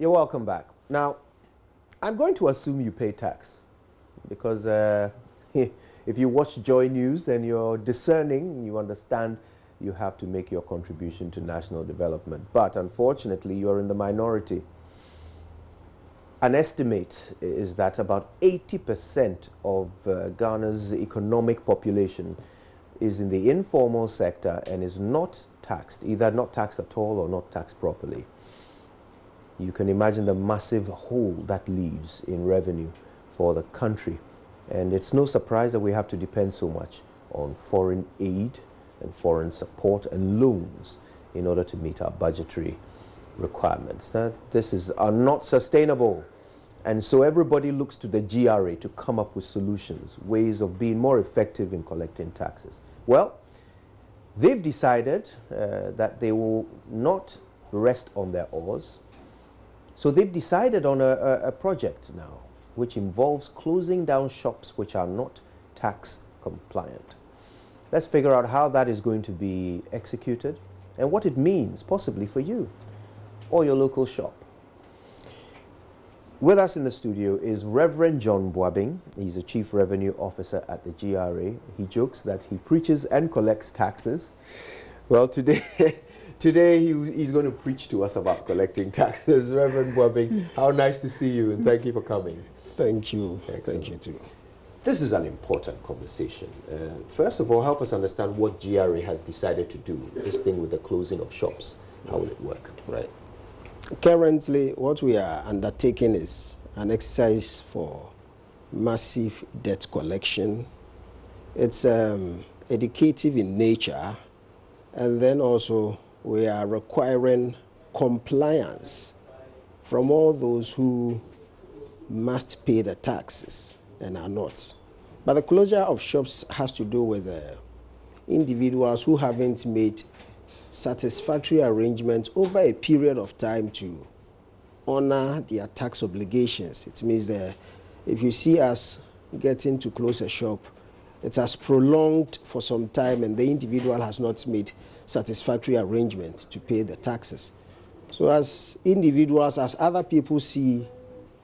You're welcome back. Now, I'm going to assume you pay tax because if you watch JoyNews, then you're discerning, you understand you have to make your contribution to national development. But unfortunately, you're in the minority. An estimate is that about 80% of Ghana's economic population is in the informal sector and is not taxed, either not taxed at all or not taxed properly. You can imagine the massive hole that leaves in revenue for the country. And it's no surprise that we have to depend so much on foreign aid and foreign support and loans in order to meet our budgetary requirements. Now, this are not sustainable. And so everybody looks to the GRA to come up with solutions, ways of being more effective in collecting taxes. Well, they've decided that they will not rest on their oars. So they've decided on a project now, which involves closing down shops which are not tax compliant. Let's figure out how that is going to be executed and what it means possibly for you or your local shop. With us in the studio is Reverend John Buabeng. He's a Chief Revenue Officer at the GRA. He jokes that he preaches and collects taxes. Well, today he's going to preach to us about collecting taxes. Reverend Buabeng, how nice to see you, and thank you for coming. Thank you. Excellent. Thank you too. This is an important conversation. First of all, help us understand what GRA has decided to do, this thing with the closing of shops. How will it work? Right. Currently, what we are undertaking is an exercise for massive debt collection. It's educative in nature, and then also we are requiring compliance from all those who must pay the taxes and are not. But the closure of shops has to do with individuals who haven't made satisfactory arrangements over a period of time to honor their tax obligations. It means that if you see us getting to close a shop, it has prolonged for some time and the individual has not made satisfactory arrangements to pay the taxes. So as individuals, as other people see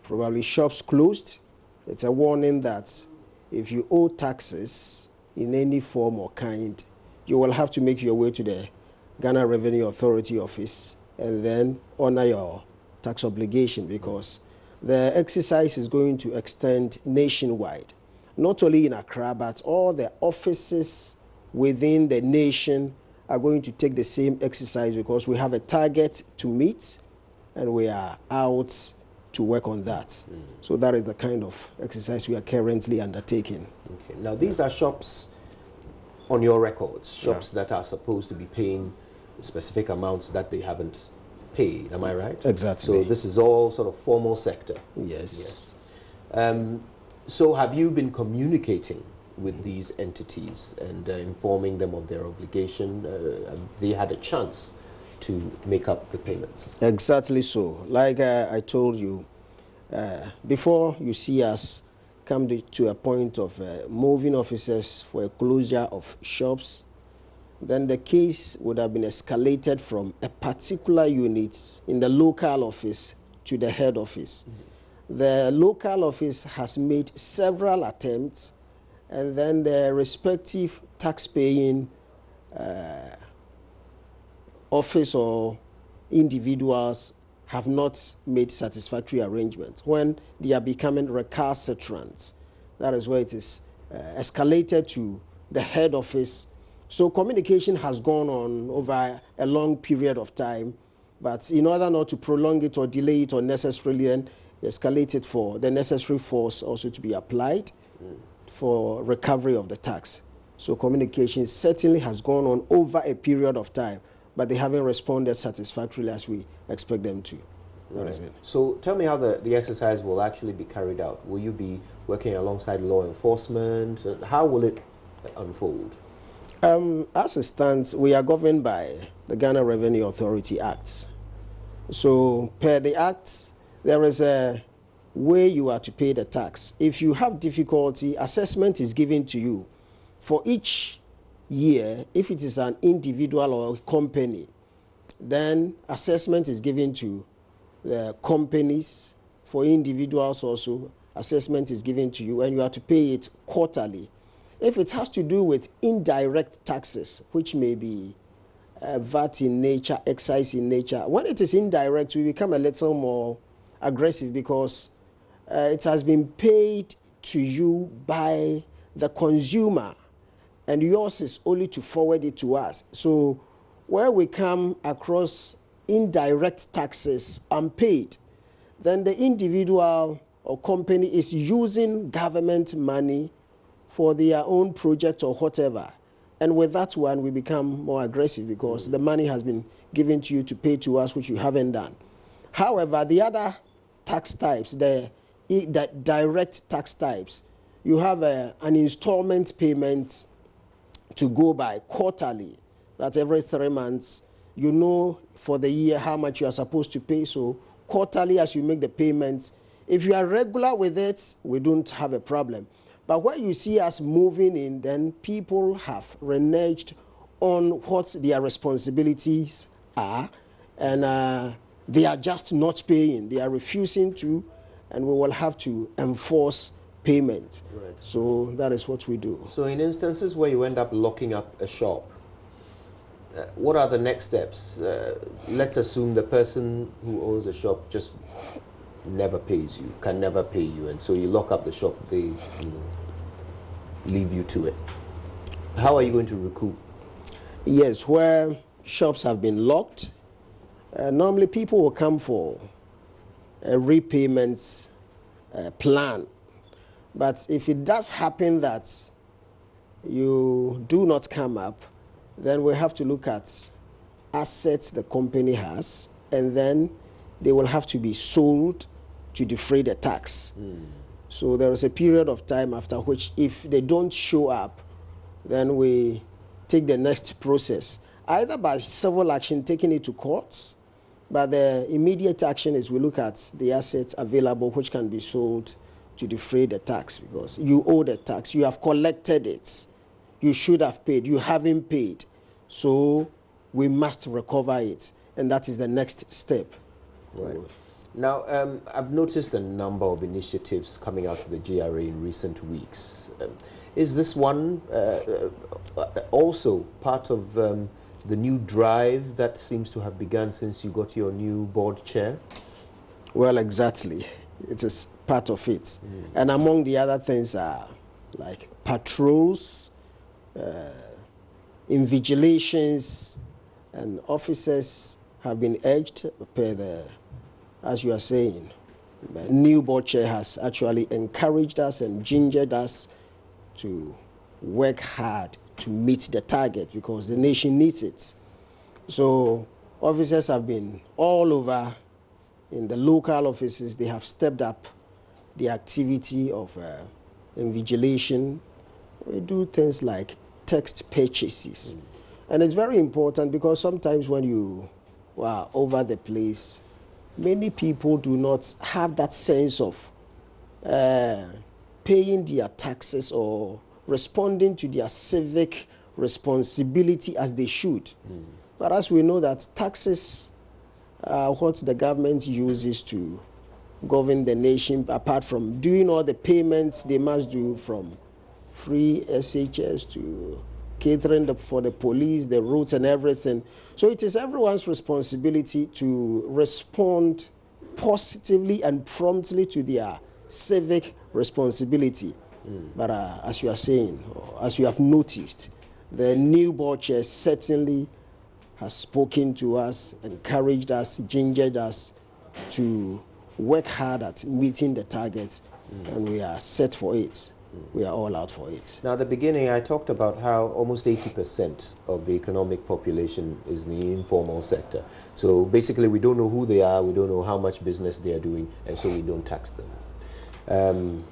probably shops closed, it's a warning that if you owe taxes in any form or kind, you will have to make your way to the Ghana Revenue Authority office and then honor your tax obligation, because the exercise is going to extend nationwide, not only in Accra, but all the offices within the nation are going to take the same exercise, because we have a target to meet and we are out to work on that. So that is the kind of exercise we are currently undertaking. Okay. Now these are shops on your records, shops that are supposed to be paying specific amounts that they haven't paid. Am I right? Exactly. So this is all sort of formal sector. Yes. So have you been communicating with these entities and informing them of their obligation? They had a chance to make up the payments. Exactly so. Like I told you, before you see us come to a point of moving officers for a closure of shops, then the case would have been escalated from a particular unit in the local office to the head office. The local office has made several attempts, and then the respective tax-paying office or individuals have not made satisfactory arrangements. When they are becoming recalcitrant, that is where it is escalated to the head office. So communication has gone on over a long period of time, but in order not to prolong it or delay it unnecessarily, and escalate it for the necessary force also to be applied for recovery of the tax. So communication certainly has gone on over a period of time, but they haven't responded satisfactorily as we expect them to. That is it. So tell me how the exercise will actually be carried out. Will you be working alongside law enforcement? How will it unfold? As it stands, we are governed by the Ghana Revenue Authority Act. So per the Act, there is a way you are to pay the tax. If you have difficulty, assessment is given to you. For each year, if it is an individual or a company, then assessment is given to the companies. For individuals also, assessment is given to you and you have to pay it quarterly. If it has to do with indirect taxes, which may be VAT in nature, excise in nature, when it is indirect, we become a little more aggressive because it has been paid to you by the consumer and yours is only to forward it to us. So where we come across indirect taxes unpaid, then the individual or company is using government money for their own project or whatever. And with that one, we become more aggressive because the money has been given to you to pay to us, which you haven't done. However, the other tax types, the direct tax types, you have an installment payment to go by quarterly. That every 3 months, you know for the year how much you are supposed to pay. So quarterly, as you make the payments, if you are regular with it, we don't have a problem. But where you see us moving in, then people have reneged on what their responsibilities are, and they are just not paying. They are refusing to, and we will have to enforce payment. Right. So that is what we do. So in instances where you end up locking up a shop, what are the next steps? Let's assume the person who owns the shop just never pays you, can never pay you, and so you lock up the shop, they leave you to it. How are you going to recoup? Yes, where shops have been locked, normally people will come for a repayment plan. But if it does happen that you do not come up, then we have to look at assets the company has, and then they will have to be sold to defray the tax. So there is a period of time after which, if they don't show up, then we take the next process, either by civil action, taking it to courts, but the immediate action is we look at the assets available which can be sold to defray the tax, because you owe the tax, you have collected it, you should have paid, you haven't paid, so we must recover it, and that is the next step. Right. Now, I've noticed a number of initiatives coming out of the GRA in recent weeks. Is this one also part of the new drive that seems to have begun since you got your new board chair? Well, exactly. It is part of it. And among the other things are like patrols, invigilations, and officers have been urged per the, as you are saying, the new board chair has actually encouraged us and gingered us to work hard to meet the target because the nation needs it. So officers have been all over in the local offices. They have stepped up the activity of invigilation. We do things like text purchases. And it's very important because sometimes when you are over the place, many people do not have that sense of paying their taxes or responding to their civic responsibility as they should. But as we know that taxes are what the government uses to govern the nation, apart from doing all the payments they must do, from free SHS to catering for the police, the roads and everything. So it is everyone's responsibility to respond positively and promptly to their civic responsibility. But as you are saying, as you have noticed, the new board chair certainly has spoken to us, encouraged us, gingered us to work hard at meeting the target, and we are set for it. We are all out for it. Now, at the beginning, I talked about how almost 80% of the economic population is in the informal sector. So basically, we don't know who they are, we don't know how much business they are doing, and so we don't tax them.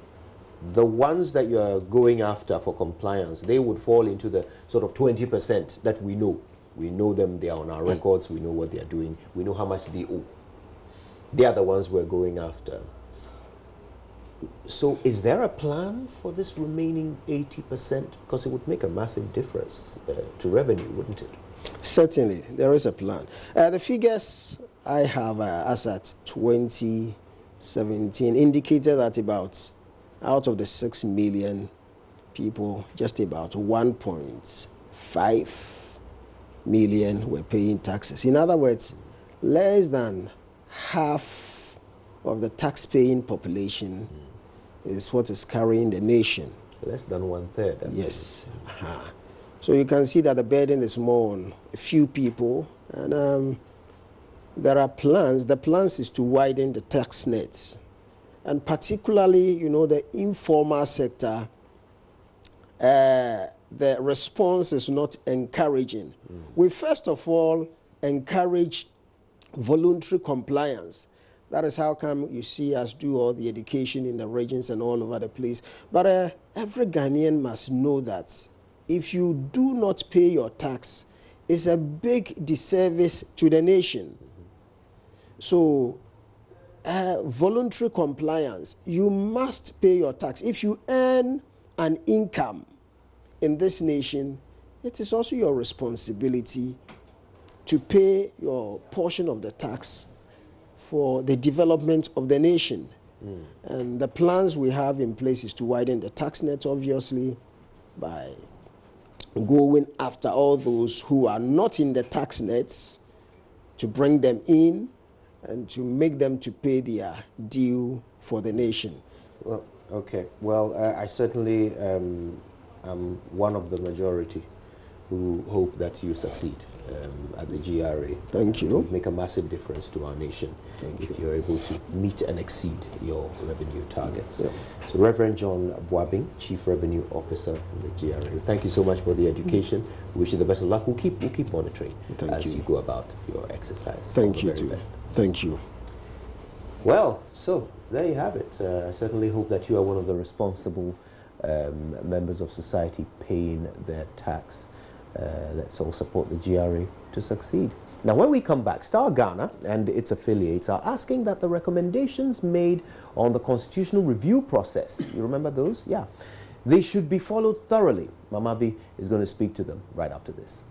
The ones that you are going after for compliance, they would fall into the sort of 20% that we know. We know them, they are on our records, we know what they are doing, we know how much they owe. They are the ones we're going after. So is there a plan for this remaining 80%? Because it would make a massive difference to revenue, wouldn't it? Certainly, there is a plan. The figures I have, as at 2017, indicated that about out of the 6 million people, just about 1.5 million were paying taxes. In other words, less than half of the tax-paying population is what is carrying the nation. Less than 1/3. Actually. Yes. So you can see that the burden is more on a few people, and there are plans. The plans is to widen the tax nets, and particularly, you know, the informal sector. The response is not encouraging. We first of all encourage voluntary compliance. That is how come you see us do all the education in the regions and all over the place. But every Ghanaian must know that if you do not pay your tax, it's a big disservice to the nation. So voluntary compliance, you must pay your tax. If you earn an income in this nation, it is also your responsibility to pay your portion of the tax for the development of the nation. And the plans we have in place is to widen the tax net, obviously, by going after all those who are not in the tax nets, to bring them in and to make them to pay their due for the nation. Well, okay. Well, I certainly am one of the majority who hope that you succeed at the GRA. Thank you. Make a massive difference to our nation if you're able to meet and exceed your revenue targets. Yeah. So Reverend John Buabeng, Chief Revenue Officer from the GRA, thank you so much for the education. We wish you the best of luck. We'll keep monitoring as you go about your exercise. Thank you too. Thank you. Well, so there you have it. I certainly hope that you are one of the responsible members of society paying their tax. Let's all support the GRA to succeed. Now, when we come back, Star Ghana and its affiliates are asking that the recommendations made on the constitutional review process, you remember those? Yeah. They should be followed thoroughly. Mamavi is going to speak to them right after this.